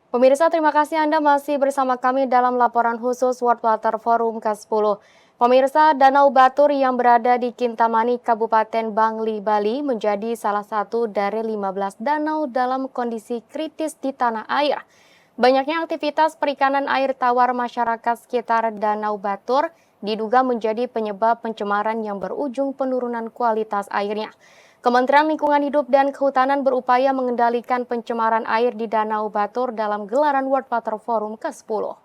Pemirsa, terima kasih Anda masih bersama kami dalam laporan khusus World Water Forum ke-10. Pemirsa, Danau Batur yang berada di Kintamani, Kabupaten Bangli, Bali menjadi salah satu dari 15 danau dalam kondisi kritis di tanah air. Banyaknya aktivitas perikanan air tawar masyarakat sekitar Danau Batur diduga menjadi penyebab pencemaran yang berujung penurunan kualitas airnya. Kementerian Lingkungan Hidup dan Kehutanan berupaya mengendalikan pencemaran air di Danau Batur dalam gelaran World Water Forum ke-10.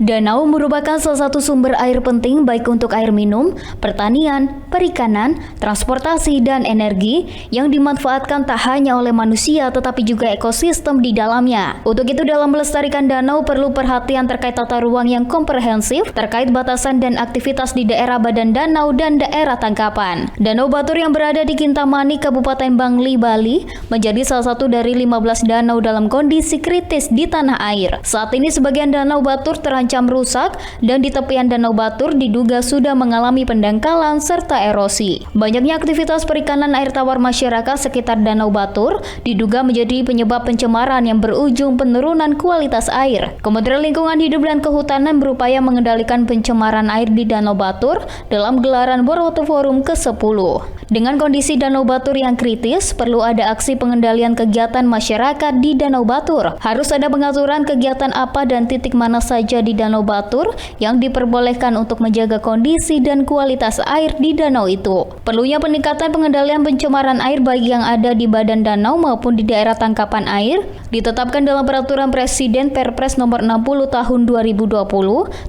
Danau merupakan salah satu sumber air penting baik untuk air minum, pertanian, perikanan, transportasi, dan energi yang dimanfaatkan tak hanya oleh manusia tetapi juga ekosistem di dalamnya. Untuk itu dalam melestarikan danau perlu perhatian terkait tata ruang yang komprehensif terkait batasan dan aktivitas di daerah badan danau dan daerah tangkapan. Danau Batur yang berada di Kintamani, Kabupaten Bangli, Bali menjadi salah satu dari 15 danau dalam kondisi kritis di tanah air. Saat ini sebagian danau Batur terancam rusak dan di tepian Danau Batur diduga sudah mengalami pendangkalan serta erosi. Banyaknya aktivitas perikanan air tawar masyarakat sekitar Danau Batur diduga menjadi penyebab pencemaran yang berujung penurunan kualitas air. Kementerian Lingkungan Hidup dan Kehutanan berupaya mengendalikan pencemaran air di Danau Batur dalam gelaran World Water Forum ke-10. Dengan kondisi Danau Batur yang kritis, perlu ada aksi pengendalian kegiatan masyarakat di Danau Batur. Harus ada pengaturan kegiatan apa dan titik mana saja di Danau Batur yang diperbolehkan untuk menjaga kondisi dan kualitas air di danau itu. Perlunya peningkatan pengendalian pencemaran air bagi yang ada di badan danau maupun di daerah tangkapan air ditetapkan dalam Peraturan Presiden Perpres Nomor 60 Tahun 2020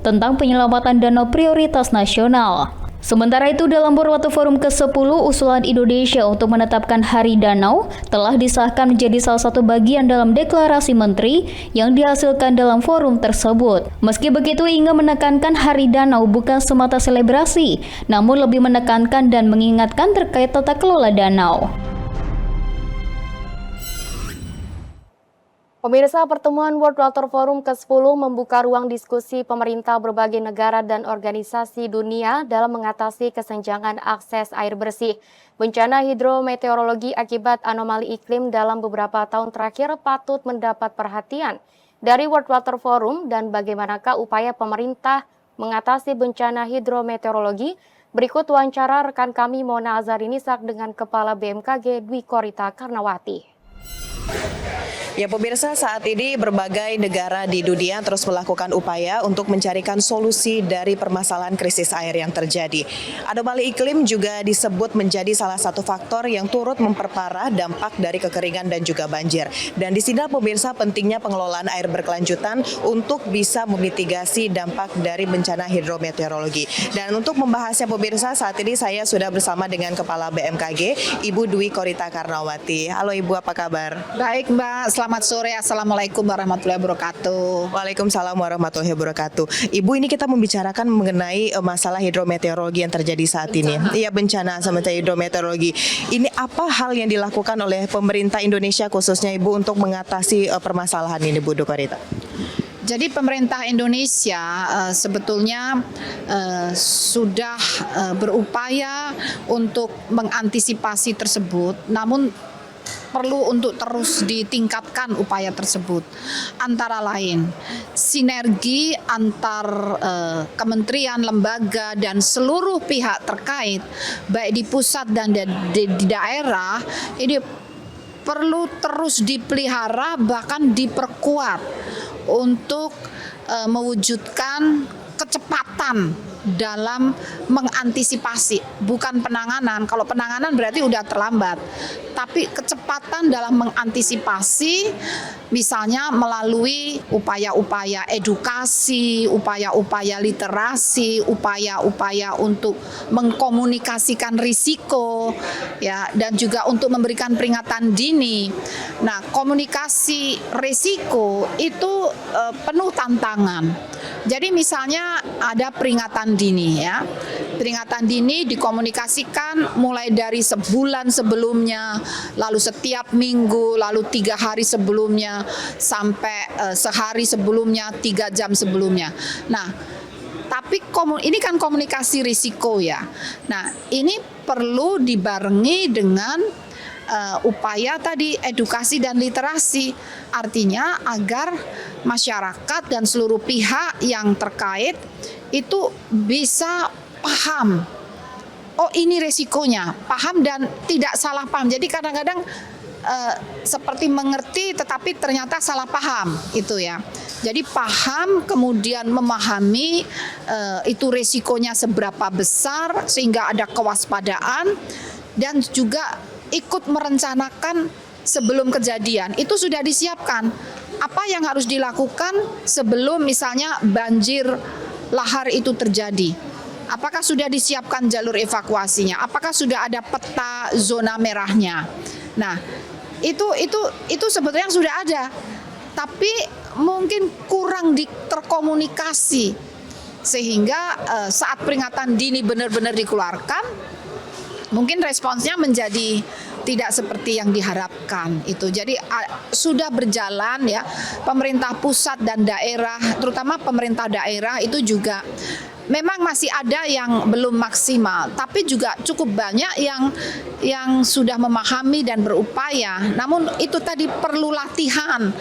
tentang penyelamatan danau prioritas nasional. Sementara itu dalam World Water Forum ke-10, usulan Indonesia untuk menetapkan Hari Danau telah disahkan menjadi salah satu bagian dalam deklarasi menteri yang dihasilkan dalam forum tersebut. Meski begitu, Inge menekankan Hari Danau bukan semata selebrasi, namun lebih menekankan dan mengingatkan terkait tata kelola danau. Pemirsa, pertemuan World Water Forum ke-10 membuka ruang diskusi pemerintah berbagai negara dan organisasi dunia dalam mengatasi kesenjangan akses air bersih. Bencana hidrometeorologi akibat anomali iklim dalam beberapa tahun terakhir patut mendapat perhatian dari World Water Forum dan bagaimanakah upaya pemerintah mengatasi bencana hidrometeorologi. Berikut wawancara rekan kami Mona Azharinisak dengan Kepala BMKG Dwi Korita Karnawati. Ya pemirsa, saat ini berbagai negara di dunia terus melakukan upaya untuk mencarikan solusi dari permasalahan krisis air yang terjadi. Anomali iklim juga disebut menjadi salah satu faktor yang turut memperparah dampak dari kekeringan dan juga banjir. Dan di sini pemirsa pentingnya pengelolaan air berkelanjutan untuk bisa memitigasi dampak dari bencana hidrometeorologi. Dan untuk membahasnya pemirsa, saat ini saya sudah bersama dengan Kepala BMKG, Ibu Dwi Korita Karnawati. Halo Ibu, apa kabar? Baik Mbak, selamat sore. Assalamualaikum warahmatullahi wabarakatuh. Waalaikumsalam warahmatullahi wabarakatuh. Ibu, ini kita membicarakan mengenai masalah hidrometeorologi yang terjadi saat ini. Iya, bencana semacam hidrometeorologi. Ini apa hal yang dilakukan oleh pemerintah Indonesia khususnya Ibu untuk mengatasi permasalahan ini, Bu Korita? Jadi pemerintah Indonesia sebetulnya sudah berupaya untuk mengantisipasi tersebut, namun perlu untuk terus ditingkatkan upaya tersebut. Antara lain, sinergi antar kementerian, lembaga, dan seluruh pihak terkait, baik di pusat dan di daerah, ini perlu terus dipelihara bahkan diperkuat untuk mewujudkan kecepatan dalam mengantisipasi, bukan penanganan. Kalau penanganan berarti udah terlambat, tapi kecepatan dalam mengantisipasi, misalnya melalui upaya-upaya edukasi, upaya-upaya literasi, upaya-upaya untuk mengkomunikasikan risiko, ya, dan juga untuk memberikan peringatan dini. Nah, komunikasi risiko itu penuh tantangan. Jadi misalnya ada peringatan dini, ya. Peringatan dini dikomunikasikan mulai dari sebulan sebelumnya, lalu setiap minggu, lalu 3 hari sebelumnya, sampai sehari sebelumnya, 3 jam sebelumnya. Nah, tapi ini kan komunikasi risiko, ya. Nah, ini perlu dibarengi dengan upaya tadi edukasi dan literasi, artinya agar masyarakat dan seluruh pihak yang terkait itu bisa paham, oh ini resikonya, paham dan tidak salah paham. Jadi kadang-kadang seperti mengerti tetapi ternyata salah paham itu ya. Jadi paham kemudian memahami itu resikonya seberapa besar sehingga ada kewaspadaan dan juga ikut merencanakan sebelum kejadian. Itu sudah disiapkan. Apa yang harus dilakukan sebelum misalnya banjir lahar itu terjadi? Apakah sudah disiapkan jalur evakuasinya? Apakah sudah ada peta zona merahnya? Nah, itu sebetulnya sudah ada. Tapi mungkin kurang terkomunikasi sehingga saat peringatan dini benar-benar dikeluarkan, mungkin responsnya menjadi tidak seperti yang diharapkan itu. Jadi sudah berjalan ya, pemerintah pusat dan daerah, terutama pemerintah daerah itu juga memang masih ada yang belum maksimal, tapi juga cukup banyak yang sudah memahami dan berupaya. Namun itu tadi perlu latihan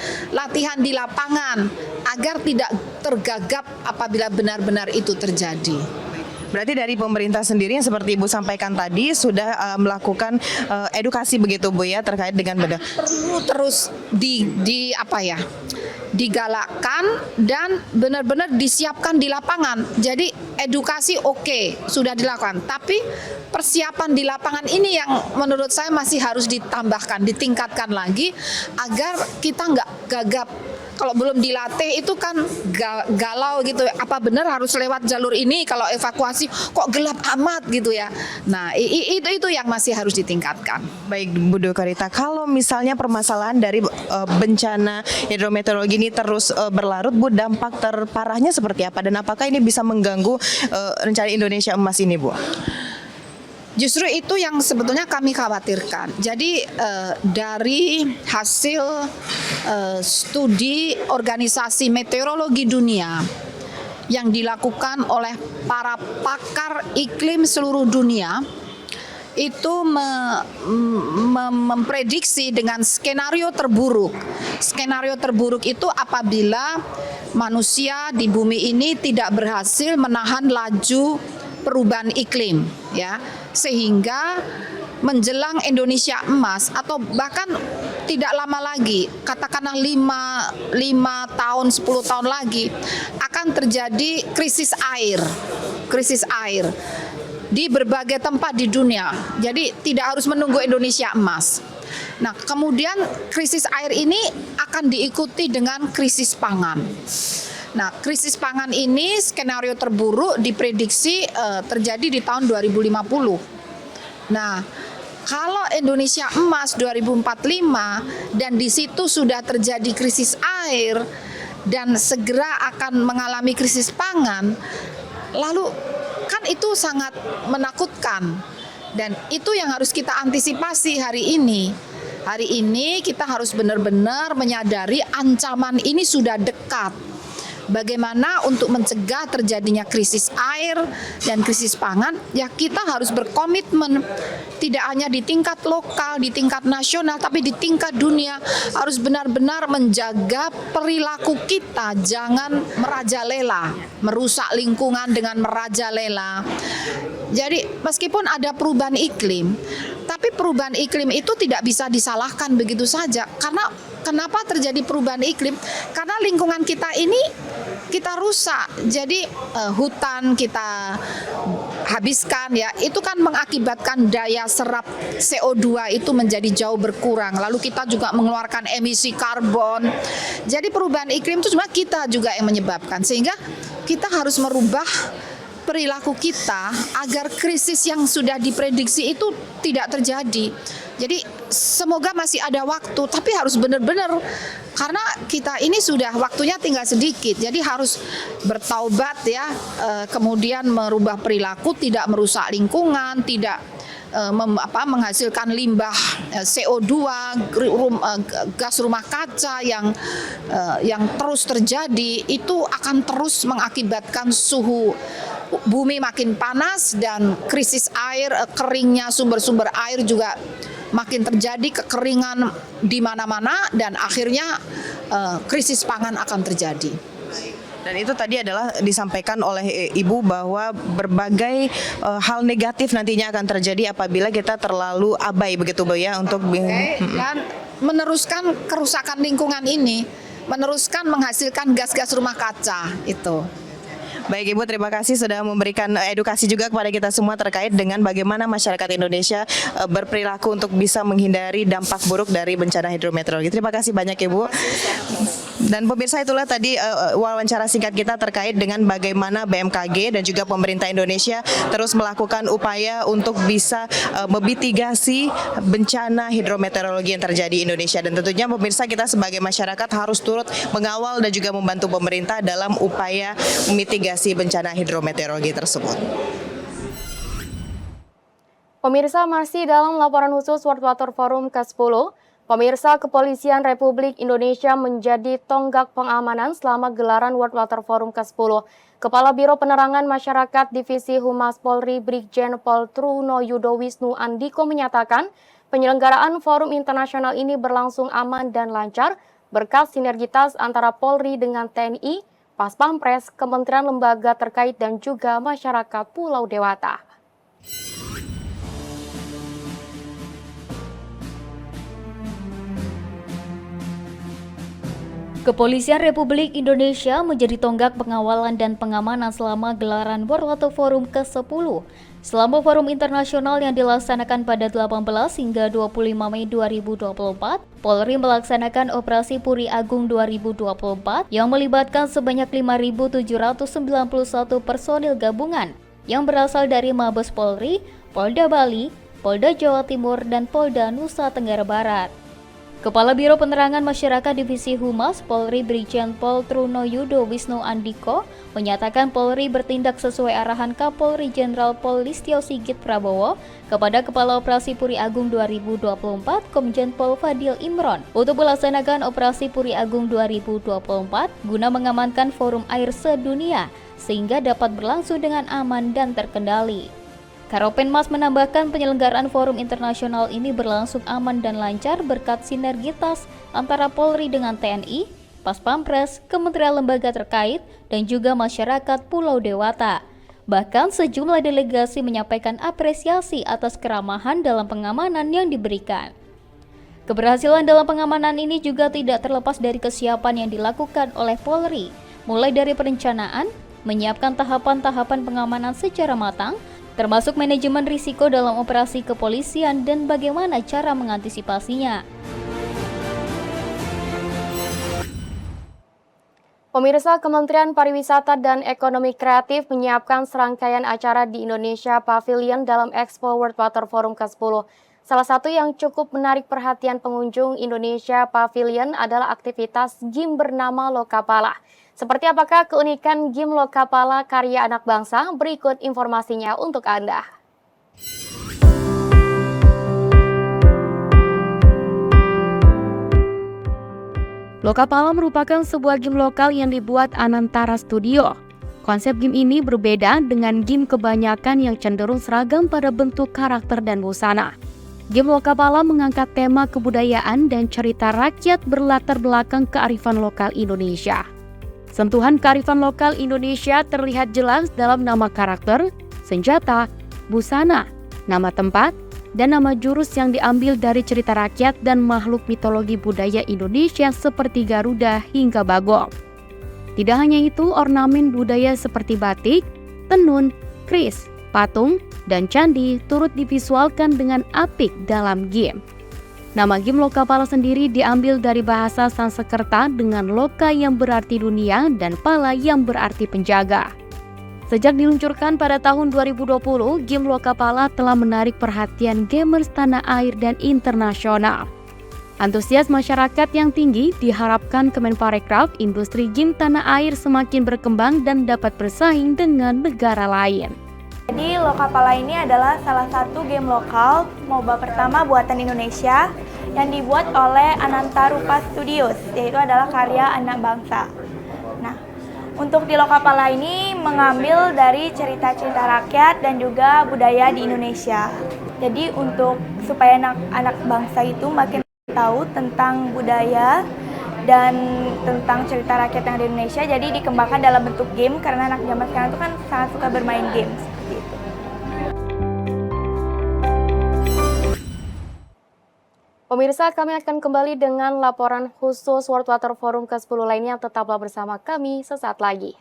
di lapangan agar tidak tergagap apabila benar-benar itu terjadi. Berarti dari pemerintah sendiri yang seperti Ibu sampaikan tadi sudah melakukan edukasi begitu Bu ya terkait dengan bedah. Perlu terus digalakkan dan benar-benar disiapkan di lapangan. Jadi edukasi oke, sudah dilakukan, tapi persiapan di lapangan ini yang menurut saya masih harus ditambahkan, ditingkatkan lagi agar kita nggak gagap. Kalau belum dilatih itu kan galau gitu. Apa benar harus lewat jalur ini? Kalau evakuasi kok gelap amat gitu ya. Nah itu yang masih harus ditingkatkan. Baik Bu Dr. kalau misalnya permasalahan dari bencana hidrometeorologi ini terus berlarut, Bu, dampak terparahnya seperti apa? Dan apakah ini bisa mengganggu rencana Indonesia Emas ini, Bu? Justru itu yang sebetulnya kami khawatirkan. Jadi dari hasil studi Organisasi Meteorologi Dunia yang dilakukan oleh para pakar iklim seluruh dunia, itu memprediksi dengan skenario terburuk. Skenario terburuk itu apabila manusia di bumi ini tidak berhasil menahan laju perubahan iklim ya, sehingga menjelang Indonesia Emas atau bahkan tidak lama lagi, katakanlah 5 tahun 10 tahun lagi akan terjadi krisis air di berbagai tempat di dunia. Jadi tidak harus menunggu Indonesia Emas. Nah, kemudian krisis air ini akan diikuti dengan krisis pangan. Nah, krisis pangan ini skenario terburuk diprediksi terjadi di tahun 2050. Nah, kalau Indonesia Emas 2045 dan di situ sudah terjadi krisis air dan segera akan mengalami krisis pangan, lalu kan itu sangat menakutkan. Dan itu yang harus kita antisipasi hari ini. Hari ini kita harus benar-benar menyadari ancaman ini sudah dekat. Bagaimana untuk mencegah terjadinya krisis air dan krisis pangan, ya kita harus berkomitmen tidak hanya di tingkat lokal, di tingkat nasional, tapi di tingkat dunia harus benar-benar menjaga perilaku kita, jangan merajalela, merusak lingkungan dengan merajalela. Jadi meskipun ada perubahan iklim, tapi perubahan iklim itu tidak bisa disalahkan begitu saja. Karena kenapa terjadi perubahan iklim? Karena lingkungan kita ini kita rusak. Jadi hutan kita habiskan ya, itu kan mengakibatkan daya serap CO2 itu menjadi jauh berkurang. Lalu kita juga mengeluarkan emisi karbon. Jadi perubahan iklim itu sebenarnya kita juga yang menyebabkan. Sehingga kita harus merubah perilaku kita agar krisis yang sudah diprediksi itu tidak terjadi. Jadi semoga masih ada waktu, tapi harus benar-benar karena kita ini sudah waktunya tinggal sedikit. Jadi harus bertaubat ya, kemudian merubah perilaku, tidak merusak lingkungan, tidak menghasilkan limbah CO2, gas rumah kaca yang terus terjadi, itu akan terus mengakibatkan suhu bumi makin panas dan krisis air, keringnya sumber-sumber air juga makin terjadi, kekeringan di mana-mana, dan akhirnya krisis pangan akan terjadi. Dan itu tadi adalah disampaikan oleh Ibu bahwa berbagai hal negatif nantinya akan terjadi apabila kita terlalu abai begitu Bu ya untuk dan meneruskan kerusakan lingkungan ini, meneruskan menghasilkan gas-gas rumah kaca itu. Baik Ibu, terima kasih sudah memberikan edukasi juga kepada kita semua terkait dengan bagaimana masyarakat Indonesia berperilaku untuk bisa menghindari dampak buruk dari bencana hidrometeorologi. Terima kasih banyak Ibu. Dan pemirsa, itulah tadi wawancara singkat kita terkait dengan bagaimana BMKG dan juga pemerintah Indonesia terus melakukan upaya untuk bisa memitigasi bencana hidrometeorologi yang terjadi di Indonesia. Dan tentunya pemirsa, kita sebagai masyarakat harus turut mengawal dan juga membantu pemerintah dalam upaya memitigasi bencana hidrometeorologi tersebut. Pemirsa, masih dalam laporan khusus World Water Forum ke-10, pemirsa, Kepolisian Republik Indonesia menjadi tonggak pengamanan selama gelaran World Water Forum ke-10. Kepala Biro Penerangan Masyarakat Divisi Humas Polri Brigjen Pol Truno Yudo Wisnu Andiko menyatakan penyelenggaraan forum internasional ini berlangsung aman dan lancar berkat sinergitas antara Polri dengan TNI, Pas Pampres, Kementerian Lembaga terkait dan juga masyarakat Pulau Dewata. Kepolisian Republik Indonesia menjadi tonggak pengawalan dan pengamanan selama gelaran World Water Forum ke-10. Selama forum internasional yang dilaksanakan pada 18 hingga 25 Mei 2024, Polri melaksanakan Operasi Puri Agung 2024 yang melibatkan sebanyak 5.791 personil gabungan yang berasal dari Mabes Polri, Polda Bali, Polda Jawa Timur, dan Polda Nusa Tenggara Barat. Kepala Biro Penerangan Masyarakat Divisi Humas Polri Brigjen Pol Truno Yudo Wisnu Andiko menyatakan Polri bertindak sesuai arahan Kapolri Jenderal Pol Listio Sigit Prabowo kepada Kepala Operasi Puri Agung 2024 Komjen Pol Fadil Imron untuk melaksanakan Operasi Puri Agung 2024 guna mengamankan forum air sedunia sehingga dapat berlangsung dengan aman dan terkendali. Karopenmas menambahkan penyelenggaraan forum internasional ini berlangsung aman dan lancar berkat sinergitas antara Polri dengan TNI, Pas Pampres, Kementerian Lembaga terkait, dan juga masyarakat Pulau Dewata. Bahkan sejumlah delegasi menyampaikan apresiasi atas keramahan dalam pengamanan yang diberikan. Keberhasilan dalam pengamanan ini juga tidak terlepas dari kesiapan yang dilakukan oleh Polri, mulai dari perencanaan, menyiapkan tahapan-tahapan pengamanan secara matang, termasuk manajemen risiko dalam operasi kepolisian dan bagaimana cara mengantisipasinya. Pemirsa, Kementerian Pariwisata dan Ekonomi Kreatif menyiapkan serangkaian acara di Indonesia Pavilion dalam Expo World Water Forum ke-10. Salah satu yang cukup menarik perhatian pengunjung Indonesia Pavilion adalah aktivitas game bernama Lokapala. Seperti apakah keunikan game Lokapala karya anak bangsa? Berikut informasinya untuk Anda. Lokapala merupakan sebuah game lokal yang dibuat Anantara Studio. Konsep game ini berbeda dengan game kebanyakan yang cenderung seragam pada bentuk karakter dan busana. Game Lokapala mengangkat tema kebudayaan dan cerita rakyat berlatar belakang kearifan lokal Indonesia. Sentuhan kearifan lokal Indonesia terlihat jelas dalam nama karakter, senjata, busana, nama tempat, dan nama jurus yang diambil dari cerita rakyat dan makhluk mitologi budaya Indonesia seperti Garuda hingga Bagong. Tidak hanya itu, ornamen budaya seperti batik, tenun, keris, patung, dan candi turut divisualkan dengan apik dalam game. Nama game Lokapala sendiri diambil dari bahasa Sanskerta dengan loka yang berarti dunia dan pala yang berarti penjaga. Sejak diluncurkan pada tahun 2020, game Lokapala telah menarik perhatian gamers tanah air dan internasional. Antusias masyarakat yang tinggi diharapkan Kemenparekraf industri game tanah air semakin berkembang dan dapat bersaing dengan negara lain. Jadi Lokapala ini adalah salah satu game lokal MOBA pertama buatan Indonesia yang dibuat oleh Anantarupa Studios, yaitu adalah karya anak bangsa. Nah, Untuk di Lokapala ini mengambil dari cerita-cerita rakyat dan juga budaya di Indonesia. Jadi untuk supaya anak-anak bangsa itu makin tahu tentang budaya dan tentang cerita rakyat yang ada di Indonesia, jadi dikembangkan dalam bentuk game karena anak zaman sekarang itu kan sangat suka bermain game seperti itu. Pemirsa, kami akan kembali dengan laporan khusus World Water Forum ke-10 lainnya. Tetaplah bersama kami sesaat lagi.